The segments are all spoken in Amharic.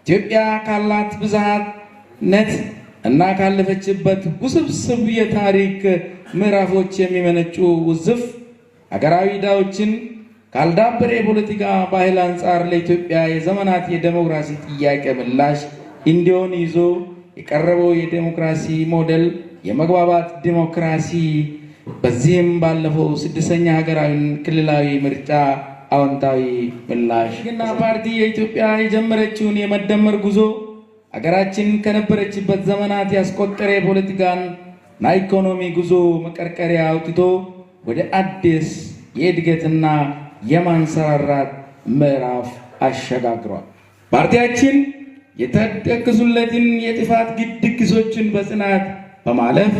ኢትዮጵያ ካላት ብዝሃነት እና ካለፈችበት ውስብስብ የታሪክ ምዕራፎች የሚመነጩ ውዝፍ ሀገራዊ ዳዎችን ካልዳበረ የፖለቲካ ባህል አንጻር ለኢትዮጵያ የዘመናት የዴሞክራሲ ጥያቄ ምላሽ እንዲሆን ይዞ የቀረበው የዴሞክራሲ ሞዴል የመግባባት ዴሞክራሲ በዚህም ባለፈው ስድስተኛ ሀገራዊ ክልላዊ ምርጫ አዎንታዊ ምላሽ እና ፓርቲ የኢትዮጵያ የጀመረችውን የመደመር ጉዞ ሀገራችን ከነበረችበት ዘመናት ያስቆጠረ የፖለቲካን እና ኢኮኖሚ ጉዞ መቀርቀሪያ አውጥቶ ወደ አዲስ የእድገትና የማንሰራራት ምዕራፍ አሸጋግሯል። ፓርቲያችን የተደቀሱለትን የጥፋት ድግሶችን በጽናት በማለፍ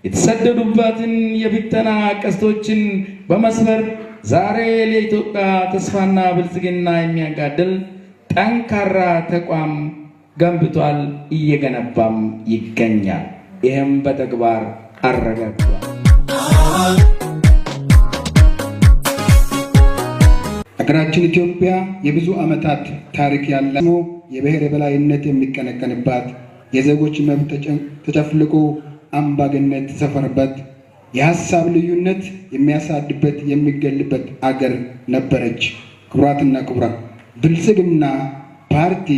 የተሰደዱባትን የብተና ቀስቶችን በመስበር ዛሬ ለኢትዮጵያ ተስፋና ብልጽግና የሚያጋድል ጠንካራ ተቋም ገንብቷል፣ እየገነባም ይገኛል። ይህም በተግባር አረጋግጧል። ሀገራችን ኢትዮጵያ የብዙ ዓመታት ታሪክ ያላት የብሔር የበላይነት የሚቀነቀንባት፣ የዜጎች መብት ተጨፍልቆ አምባገነን ተሰፈረበት፣ የሐሳብ ልዩነት የሚያሳድበት የሚገልበት አገር ነበረች። ክቡራትና ክቡራን፣ ብልጽግና ፓርቲ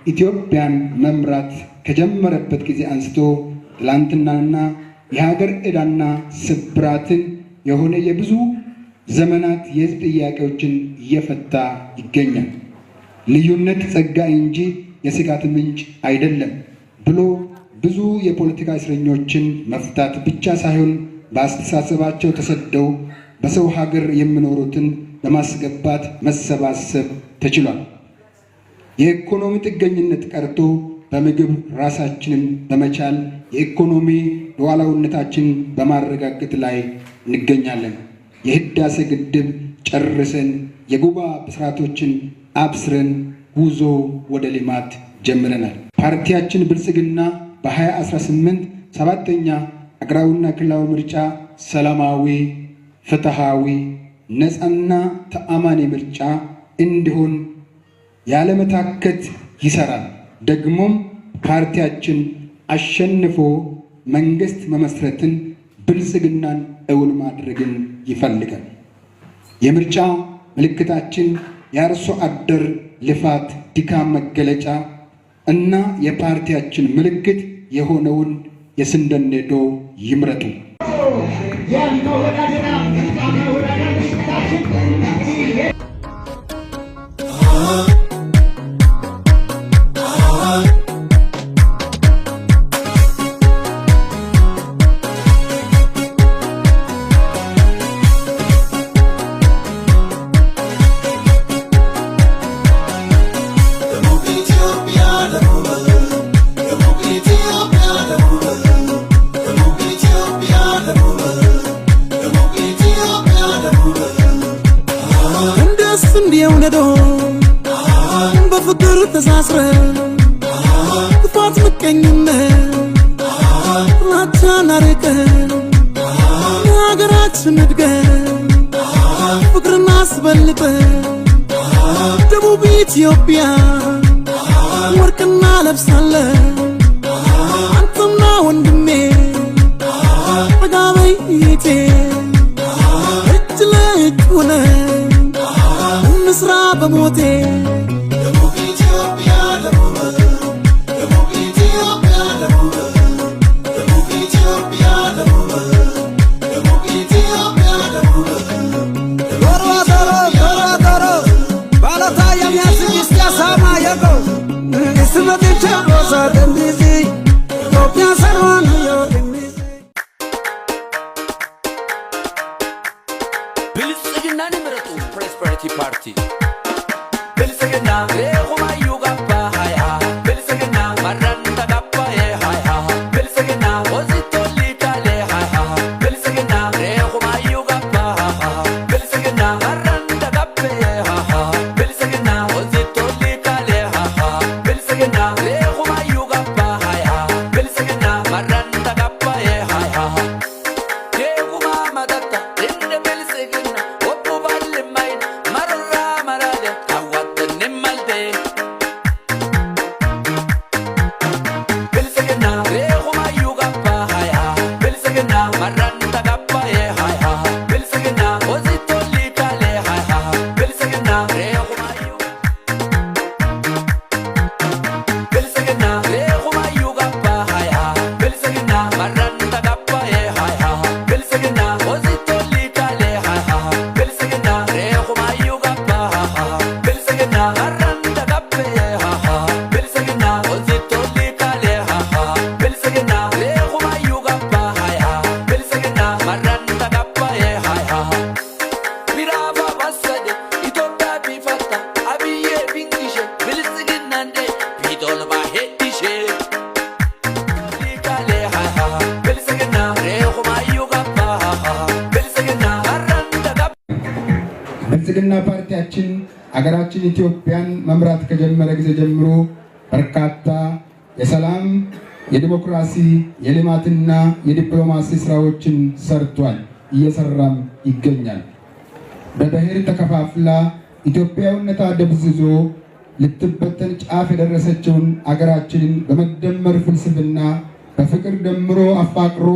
ኢትዮጵያን መምራት ከጀመረበት ጊዜ አንስቶ ትላንትናና የሀገር ዕዳና ስብራትን የሆነ የብዙ ዘመናት የሕዝብ ጥያቄዎችን እየፈታ ይገኛል። ልዩነት ጸጋ እንጂ የስጋት ምንጭ አይደለም ብሎ ብዙ የፖለቲካ እስረኞችን መፍታት ብቻ ሳይሆን በአስተሳሰባቸው ተሰደው በሰው ሀገር የሚኖሩትን በማስገባት መሰባሰብ ተችሏል። የኢኮኖሚ ጥገኝነት ቀርቶ በምግብ ራሳችንን በመቻል የኢኮኖሚ ሉዓላዊነታችንን በማረጋገጥ ላይ እንገኛለን። የህዳሴ ግድብ ጨርሰን የጉባ ብስራቶችን አብስረን ጉዞ ወደ ልማት ጀምረናል። ፓርቲያችን ብልጽግና በ2018 7ኛ አገራዊና ክልላዊ ምርጫ ሰላማዊ፣ ፍትሃዊ፣ ነፃና ተአማኒ ምርጫ እንዲሆን ያለመታከት ይሰራል። ደግሞም ፓርቲያችን አሸንፎ መንግስት መመስረትን፣ ብልጽግናን እውን ማድረግን ይፈልጋል። የምርጫ ምልክታችን የአርሶ አደር ልፋት ድካም መገለጫ እና የፓርቲያችን ምልክት የሆነውን የስንደኔዶ ይምረጡ። በፍቅር ተሳስረን ክፋት ምቀኝነት ጥላቻን አርቀን የሀገራችን እድገት ፍቅርን አስበልጠን ደቡብ ኢትዮጵያ ወርቅና ለብሳለን። አንተና ወንድሜ በጋበይ ይቴ እጅ ለእጅ ሆነን እንስራ በሞቴ ብልጽግናን ምረጡ። ፕሮስፐሪቲ ፓርቲ ብልጽግና ሬኹማዩ ጋባ ሃያ ብልጽግና ማራን ተጋባ ሃያ ብልጽግና ወዚቶሊ ካለ ሃያ ብልጽግና ሬኹማዩ ጋባ ብልጽግና ማራን ተጋባ ሃያ ብልጽግና ወዚቶሊ ካለ ሃያ ብልጽግና ሬኹማዩ ጋባ ሃያ ብልጽግና ማራን ብልጽግና ፓርቲያችን አገራችን ኢትዮጵያን መምራት ከጀመረ ጊዜ ጀምሮ በርካታ የሰላም፣ የዲሞክራሲ፣ የልማትና የዲፕሎማሲ ስራዎችን ሰርቷል፣ እየሰራም ይገኛል። በብሔር ተከፋፍላ ኢትዮጵያዊነቷ ደብዝዞ ልትበተን ጫፍ የደረሰችውን አገራችንን በመደመር ፍልስፍና በፍቅር ደምሮ አፋቅሮ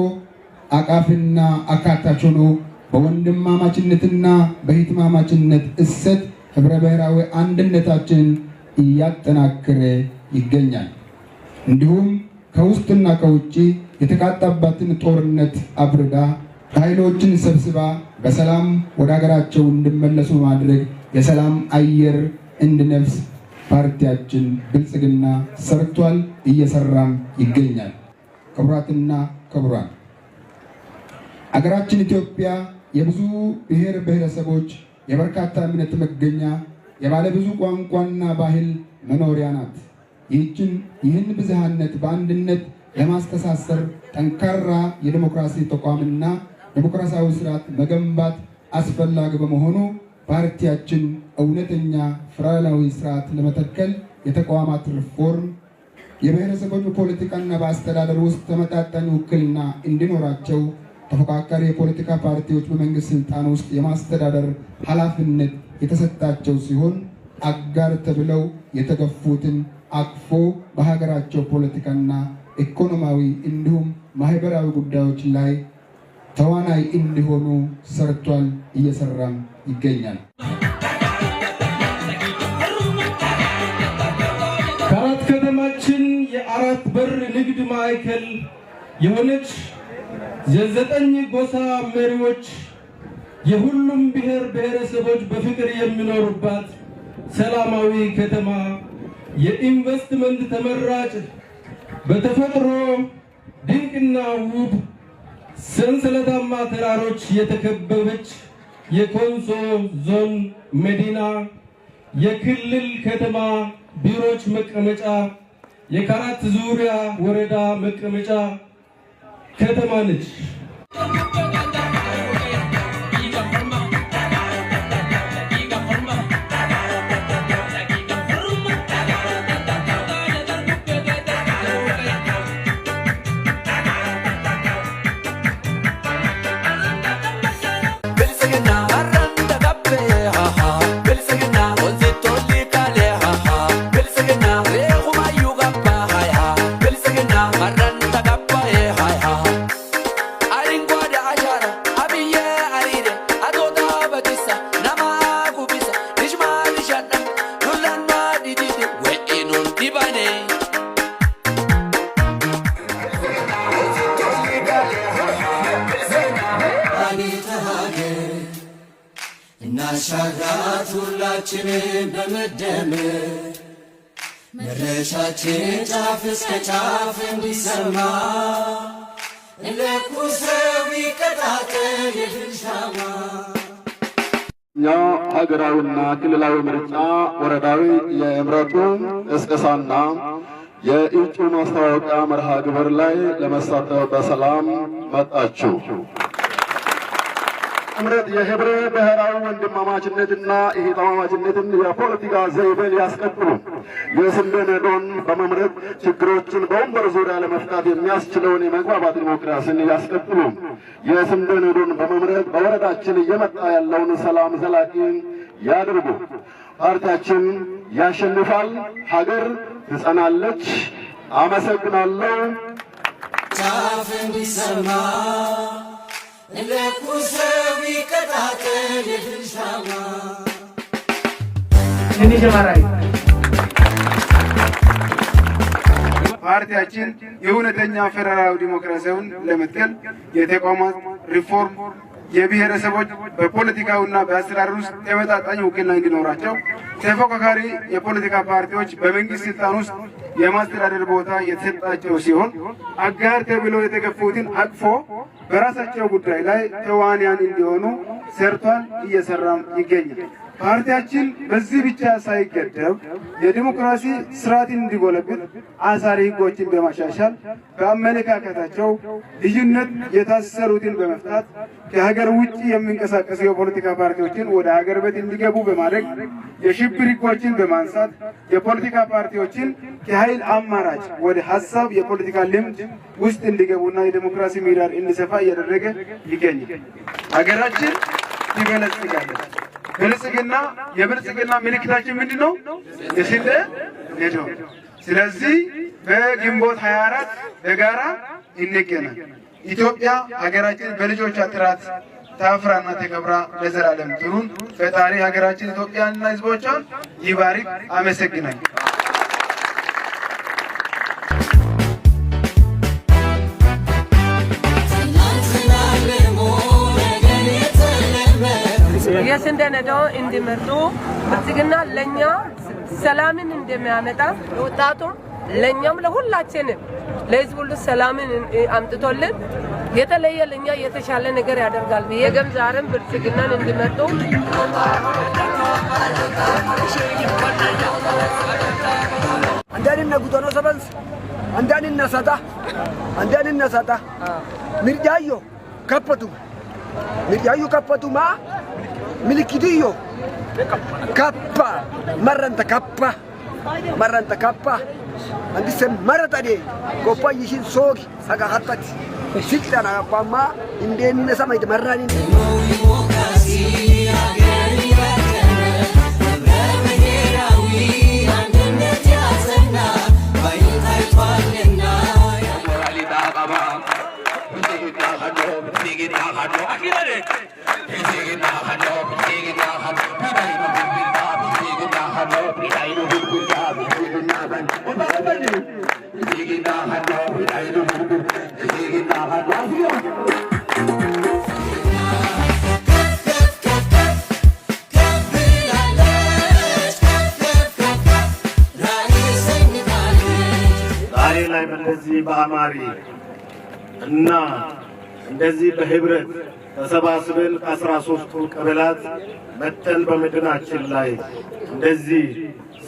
አቃፊና አካታች ሆኖ በወንድማማችነትና በእህትማማችነት እሴት ህብረ ብሔራዊ አንድነታችንን እያጠናከረ ይገኛል። እንዲሁም ከውስጥና ከውጭ የተቃጣባትን ጦርነት አብርዳ ኃይሎችን ሰብስባ በሰላም ወደ ሀገራቸው እንዲመለሱ ማድረግ የሰላም አየር እንዲነፍስ ፓርቲያችን ብልጽግና ሰርቷል፣ እየሰራም ይገኛል። ክቡራትና ክቡራን፣ አገራችን ኢትዮጵያ የብዙ ብሔር ብሔረሰቦች የበርካታ እምነት መገኛ፣ የባለ ብዙ ቋንቋና ባህል መኖሪያ ናት። ይህን ብዝሃነት በአንድነት ለማስተሳሰር ጠንካራ የዲሞክራሲ ተቋምና ዲሞክራሲያዊ ስርዓት መገንባት አስፈላጊ በመሆኑ ፓርቲያችን እውነተኛ ፌዴራላዊ ስርዓት ለመተከል የተቋማት ሪፎርም፣ የብሔረሰቦች ፖለቲካና በአስተዳደር ውስጥ ተመጣጣኝ ውክልና እንዲኖራቸው ተፎካካሪ የፖለቲካ ፓርቲዎች በመንግስት ስልጣን ውስጥ የማስተዳደር ኃላፊነት የተሰጣቸው ሲሆን አጋር ተብለው የተገፉትን አቅፎ በሀገራቸው ፖለቲካና ኢኮኖሚያዊ እንዲሁም ማህበራዊ ጉዳዮች ላይ ተዋናይ እንዲሆኑ ሰርቷል፣ እየሰራም ይገኛል። ከአራት ከተማችን የአራት በር ንግድ ማዕከል የሆነች የዘጠኝ ጎሳ መሪዎች የሁሉም ብሔር ብሔረሰቦች በፍቅር የሚኖሩባት ሰላማዊ ከተማ፣ የኢንቨስትመንት ተመራጭ፣ በተፈጥሮ ድንቅና ውብ ሰንሰለታማ ተራሮች የተከበበች የኮንሶ ዞን መዲና፣ የክልል ከተማ ቢሮዎች መቀመጫ፣ የካራት ዙሪያ ወረዳ መቀመጫ ከተማ ነች። እናሻግራት ሁላችንን በመደመር መድረሻችን ጫፍ እስከ ጫፍ እንዲሰማ ለኩሰው ይቀጣጠል የድል ሻማ። እኛ ሀገራዊና ክልላዊ ምርጫ ወረዳዊ የምረጡ ቅስቀሳና የእጩ ማስታወቂያ መርሃ ግብር ላይ ለመሳተፍ በሰላም መጣችሁ። እምረት የህብረ ብሔራዊ ወንድማማችነትና እህትማማችነትን የፖለቲካ ዘይቤን ያስቀጥሉ። የስንዴ ነዶን በመምረጥ ችግሮችን በወንበር ዙሪያ ለመፍታት የሚያስችለውን የመግባባት ዲሞክራሲን ያስቀጥሉ። የስንዴ ነዶን በመምረጥ በወረዳችን እየመጣ ያለውን ሰላም ዘላቂ ያድርጉ። ፓርቲያችን ያሸንፋል፣ ሀገር ትጸናለች። አመሰግናለሁ። ጫፍ እንዲሰማ ለኩሰው ይቀጣጠል የድል ሻማ። ፓርቲያችን የእውነተኛ ፌዴራላዊ ዲሞክራሲያውን ለመትከል የተቋማት ሪፎርም፣ የብሔረሰቦች በፖለቲካውና በአስተዳደር ውስጥ ተመጣጣኝ ውክልና እንዲኖራቸው ተፎካካሪ የፖለቲካ ፓርቲዎች በመንግስት ስልጣን ውስጥ የማስተዳደር ቦታ የተሰጣቸው ሲሆን አጋር ተብለው የተገፉትን አቅፎ በራሳቸው ጉዳይ ላይ ተዋንያን እንዲሆኑ ሰርቷል፣ እየሰራም ይገኛል። ፓርቲያችን በዚህ ብቻ ሳይገደብ የዲሞክራሲ ስርዓትን እንዲጎለብት አሳሪ ህጎችን በማሻሻል በአመለካከታቸው ልዩነት የታሰሩትን በመፍታት ከሀገር ውጭ የሚንቀሳቀሱ የፖለቲካ ፓርቲዎችን ወደ ሀገር ቤት እንዲገቡ በማድረግ የሽብር ህጎችን በማንሳት የፖለቲካ ፓርቲዎችን ከኃይል አማራጭ ወደ ሀሳብ የፖለቲካ ልምድ ውስጥ እንዲገቡና የዲሞክራሲ ምህዳር እንዲሰፋ እያደረገ ይገኛል። ሀገራችን ትበለጽጋለች። ብልጽግና የብልጽግና ምልክታችን ምንድነው? የስንዴ ነዶ። ስለዚህ በግንቦት 24 በጋራ እንገናኝ። ኢትዮጵያ ሀገራችን በልጆቿ ጥራት ታፍራና ተከብራ ለዘላለም ትኑር። ፈጣሪ ሀገራችን ኢትዮጵያንና ህዝቦቿን ይባርክ። አመሰግናለሁ። የስንዴ ነዶ እንዲመርጡ ብልጽግና ለኛ ሰላምን እንደሚያመጣ ወጣቱ ለኛም ለሁላችንም ለህዝብ ሁሉ ሰላምን አምጥቶልን የተለየ ለኛ የተሻለ ነገር ያደርጋል ብዬ ገምዛርም ብልጽግናን እንዲመርጡ አንዳንና ጉቶኖ ሰበንስ አንዳንና ሰጣ ምርጫዮ ከፈቱማ ሚልኪድዮ kappa marranta kappa andise maratade koppa yishin sogi saga hattati siltana pamma indenne samay marrani እንደዚህ በአማሪ እና እንደዚህ በህብረት ተሰባስበን ከ13ቱ ቀበላት መተን በመድናችን ላይ እንደዚህ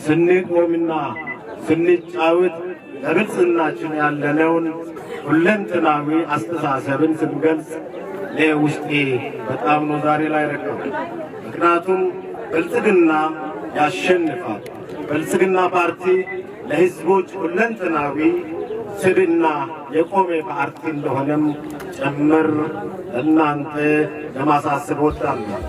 ስንቆምና ስንጫወት ለብልጽግናችን ያለነውን ሁለንተናዊ አስተሳሰብን ስንገልጽ ለውስጤ በጣም ነው ዛሬ ላይ ረከው። ምክንያቱም ብልጽግና ያሸንፋል። ብልጽግና ፓርቲ ለህዝቦች ሁለንተናዊ ስብዕና የቆመ ፓርቲ እንደሆነም ጭምር እናንተ ለማሳሰብ ወዳለሁ።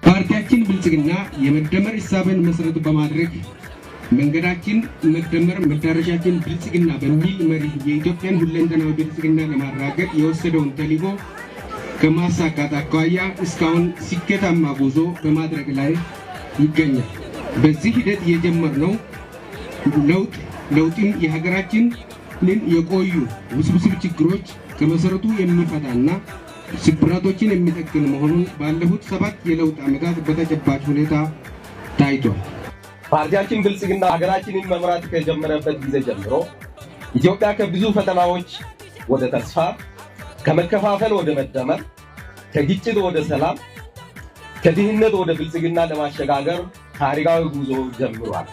ፓርቲያችን ብልጽግና የመደመር ሂሳብን መሰረት በማድረግ መንገዳችን መደመር መዳረሻችን ብልጽግና በሚል መሪ የኢትዮጵያን ሁለንተናዊ ብልጽግና ለማረጋገጥ የወሰደውን ተልዕኮ ከማሳካት አኳያ እስካሁን ስኬታማ ጉዞ በማድረግ ላይ ይገኛል። በዚህ ሂደት የጀመርነው ለውጥም የሀገራችንን የቆዩ ውስብስብ ችግሮች ከመሰረቱ የሚፈታና ስብራቶችን የሚጠግን መሆኑን ባለፉት 7 የለውጥ ዓመታት በተጨባጭ ሁኔታ ታይቷል። ፓርቲያችን ብልጽግና ሀገራችንን መምራት ከጀመረበት ጊዜ ጀምሮ ኢትዮጵያ ከብዙ ፈተናዎች ወደ ተስፋ፣ ከመከፋፈል ወደ መደመር፣ ከግጭት ወደ ሰላም፣ ከድህነት ወደ ብልጽግና ለማሸጋገር ታሪካዊ ጉዞ ጀምሯል።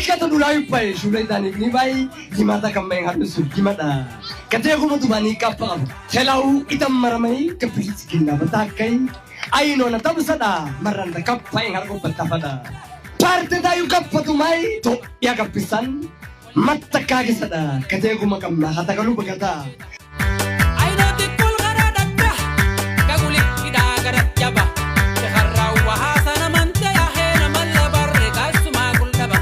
Kata dulai pai sulai tani ni bai gimata kamai harus gimata kata aku mau tubani kapal selau itam maramai kepilis kina batakai aino na tabu sada maranda kapai harus batapada parte dayu kapatumai to ya kapisan matta kage sada kata aku makam na kata kalu berkata aino tikul garada kaguli tidak garat jaba sekarau wahasana mante ya hena malabar kasuma kultaba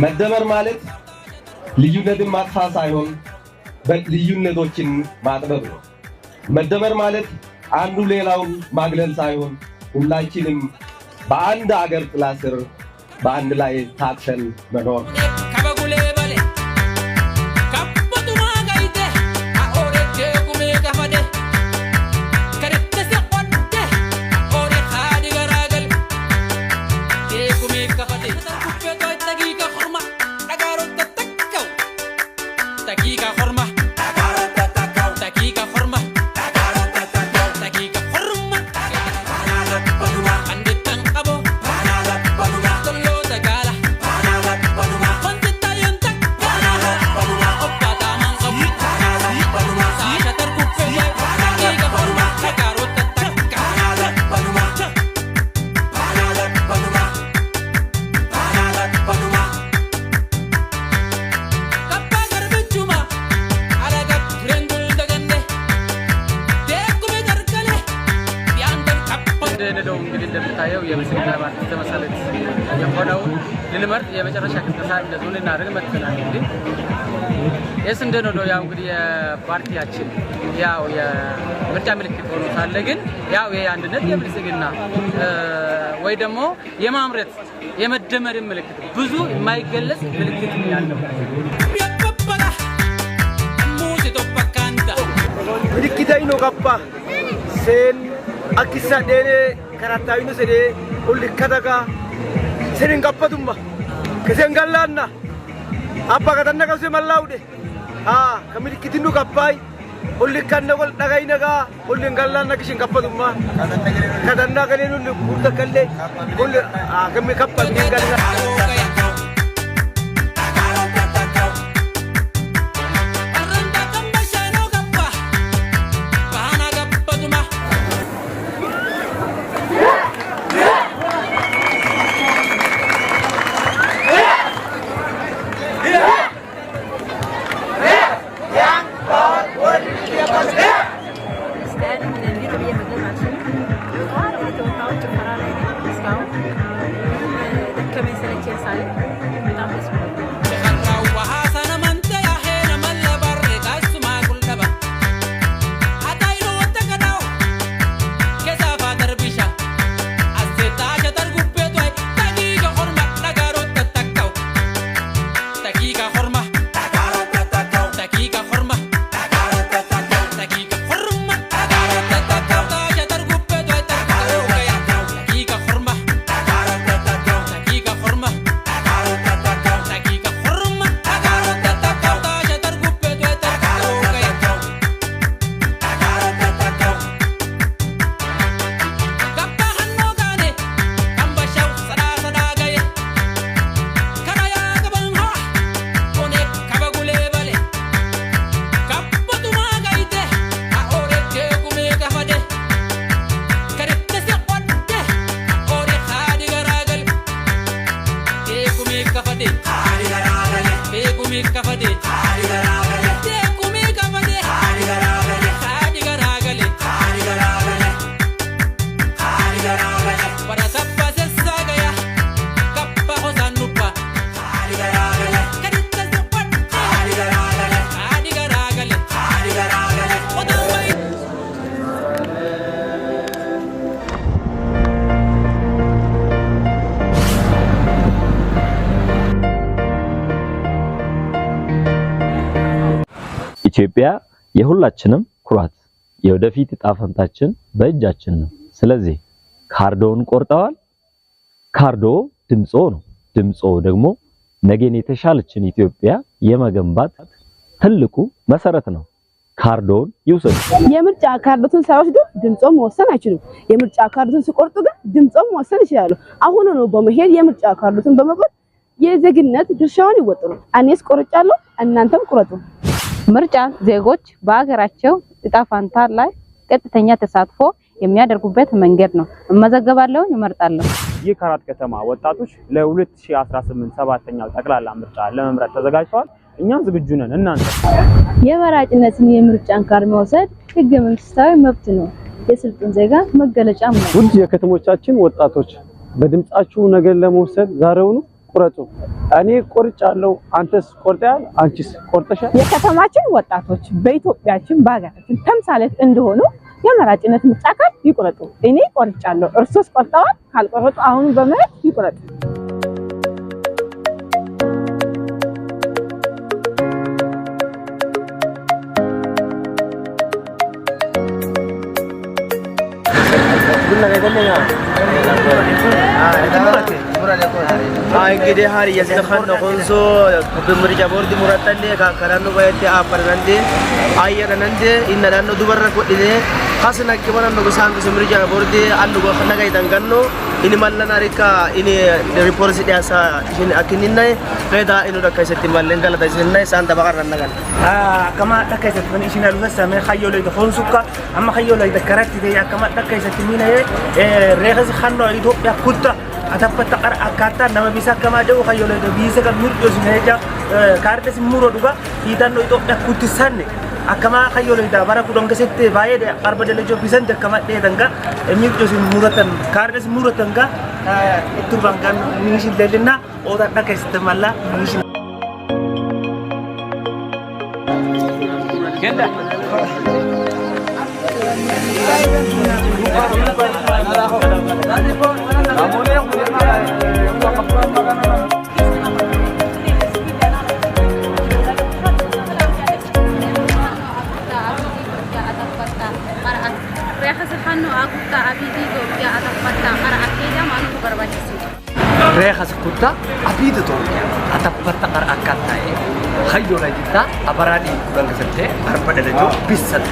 መደመር ማለት ልዩነትን ማጥፋት ሳይሆን ልዩነቶችን ማጥበብ ነው። መደመር ማለት አንዱ ሌላውን ማግለል ሳይሆን ሁላችንም በአንድ አገር ጥላ ስር በአንድ ላይ ታቅፈን መኖር። እንደምታየው የብልጽግና ፓርቲ ተመሰረት የሆነው ልንመርጥ የመጨረሻ ቅስቀሳ እንደዞን እናደርግ መጥተናል። እንግዲህ የስ እንደነው ያው እንግዲህ የፓርቲያችን ያው የምርጫ ምልክት ሆኖ ሳለ ግን ያው የአንድነት የብልጽግና ወይ ደግሞ የማምረት የመደመር ምልክት ብዙ የማይገለጽ ምልክት ያለው ምልክታይ ነው ገባ ሴን akisa dene karatayinu sede ulli kadaga senin kappatumma kesen gallanna abba katanna kase mallaude ha kamilikitindu kappai ulli kanna gol dagainaga ulli gallanna kishin kappatumma katanna galenu ulli kurta kalle ulli kammi kappal gallanna ኢትዮጵያ የሁላችንም ኩራት የወደፊት ዕጣ ፈንታችን በእጃችን ነው። ስለዚህ ካርዶውን ቆርጠዋል። ካርዶ ድምጾ ነው። ድምጾ ደግሞ ነገን የተሻለችን ኢትዮጵያ የመገንባት ትልቁ መሰረት ነው። ካርዶውን ይውሰዱ። የምርጫ ካርዶቱን ሳይወስዱ ድምጾም መወሰን አይችሉም። የምርጫ ካርዶቱን ሲቆርጡ ግን ድምጾም መወሰን ይችላሉ። አሁን ነው በመሄድ የምርጫ ካርዶቱን በመቁረጥ የዜግነት ድርሻውን ይወጥሩ። እኔስ ቆርጫለሁ፣ እናንተም ቁረጡ። ምርጫ ዜጎች በአገራቸው ዕጣ ፈንታ ላይ ቀጥተኛ ተሳትፎ የሚያደርጉበት መንገድ ነው። እመዘገባለሁ፣ እመርጣለሁ። ይህ ከአራት ከተማ ወጣቶች ለ2018 7ኛው ጠቅላላ ምርጫ ለመምረጥ ተዘጋጅተዋል። እኛም ዝግጁ ነን። እናንተ የመራጭነትን የምርጫን ካርድ መውሰድ ህገ መንግስታዊ መብት ነው። የስልጡን ዜጋ መገለጫም ነው። ውድ የከተሞቻችን ወጣቶች በድምጻችሁ ነገር ለመውሰድ ዛሬውኑ ቁረጡ። እኔ ቆርጫለሁ፣ አንተስ ቆርጠሃል፣ አንቺስ ቆርጠሻል? የከተማችን ወጣቶች በኢትዮጵያችን በአገራችን ተምሳሌት እንደሆኑ የመራጭነት ምርጫ ካርድ ይቁረጡ። እኔ ቆርጫለሁ፣ እርሶስ ቆርጠዋል? ካልቆረጡ አሁን በመሄድ ይቁረጡ። እንግዲህ ሀሪ የስተፈነ ኮንሶ በምርጫ ቦርድ ሙራታሌ ካከራኑ ባይቴ አፈረንዴ አየረንዴ ኢነዳኑ ዱበረ ኮዲኔ ካስና ከበረን ነው ሳንቱ ምርጫ ቦርድ አሉ ገፈናጋይ ተንገኖ ኢኒ ማለና ሪካ ኢኒ ሪፖርት ሲያሳ ኢኒ አኪኒና ከዳ ኢኑ ደካይሰት ማለን ጋላ ታይሰና ሳንታ በቀረና ነጋል ከማ ደካይሰት ምን ኢሽና ለሰመ ኸየሎ ይተፎንሱካ አማ ኸየሎ ይተከራት ያ ከማ ደካይሰት ሚና ረገዝ ኸኖ ኢትዮጵያ ኩታ አተፈታ ቀር አካታ ነመቢሳ ከማደው ኸየሎ ቢሰ ከሚርጆስ ነጃ ካርደስ ሙሮ ዱጋ ይታኖ ኢትዮጵያ ኩትሰነ akama khayolo ida baraku don gasette baye arbade lejo bisante kama de danga emito sin muratan kardes muratan ga turbangan nishin delina oda dakeste malla nishin genda reekhas kutta abiidu to atapatta qar akattae khayyola jitta abaradi bangasate arbadalejo bissat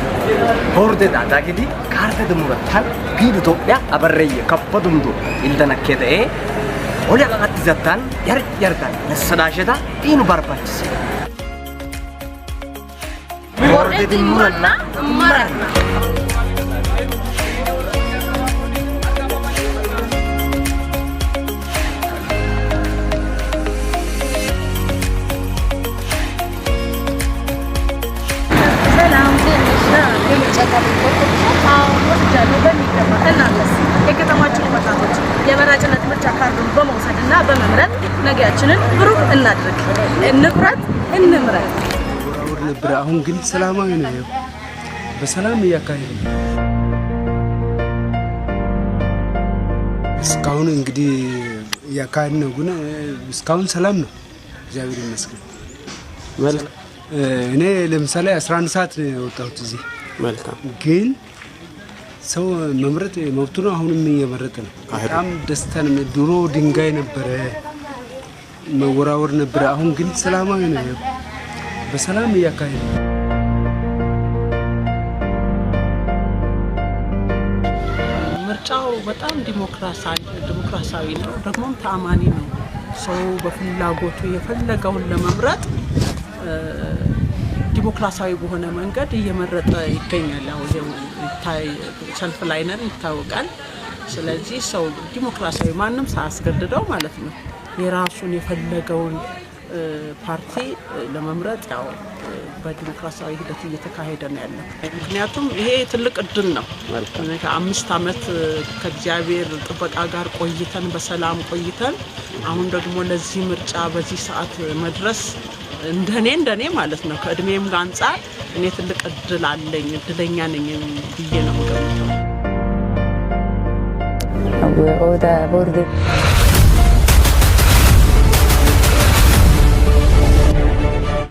horde da dagidi karta dumuratan biidu to ya abarreye kappadumdu ildanakede olya qatizatan yardan nasadashada inu barbachis horde dumurana marana የከተማችን ወጣቶች የመራጭነት ምርጫ ካርዱን በመውሰድና በመምረጥ ነገያችንን ብሩህ እናድርግ። እንቁረጥ፣ እንምረጥ። ወራውር ነበር። አሁን ግን ሰላማዊ ነው። በሰላም እያካሄደ እስካሁን እንግዲህ እያካሄደ ነው። ግን እስካሁን ሰላም ነው። እግዚአብሔር ይመስገን። እኔ ለምሳሌ 11 ሰዓት ነው የወጣሁት እዚህ። መልካም ግን ሰው መምረጥ መብቱ ነው። አሁንም እየመረጠ ነው። በጣም ደስታ ነው። ድሮ ድንጋይ ነበረ፣ መወራወር ነበረ። አሁን ግን ሰላማዊ ነው። በሰላም እያካሄደ ምርጫው በጣም ዲሞክራሲያዊ ነው፣ ደግሞም ተአማኒ ነው። ሰው በፍላጎቱ የፈለገውን ለመምረጥ ዲሞክራሲያዊ በሆነ መንገድ እየመረጠ ይገኛል። ያው ሰልፍ ላይ ነን ይታወቃል። ስለዚህ ሰው ዲሞክራሲያዊ ማንም ሳያስገድደው ማለት ነው የራሱን የፈለገውን ፓርቲ ለመምረጥ ያው በዲሞክራሲያዊ ሂደት እየተካሄደ ነው ያለው። ምክንያቱም ይሄ ትልቅ እድል ነው። ከ5 ዓመት ከእግዚአብሔር ጥበቃ ጋር ቆይተን በሰላም ቆይተን አሁን ደግሞ ለዚህ ምርጫ በዚህ ሰዓት መድረስ እንደኔ ማለት ነው ከእድሜም ጋር አንፃር እኔ ትልቅ እድል አለኝ፣ እድለኛ ነኝ ብዬ ነው የምገምተው። ወደ ቦርድ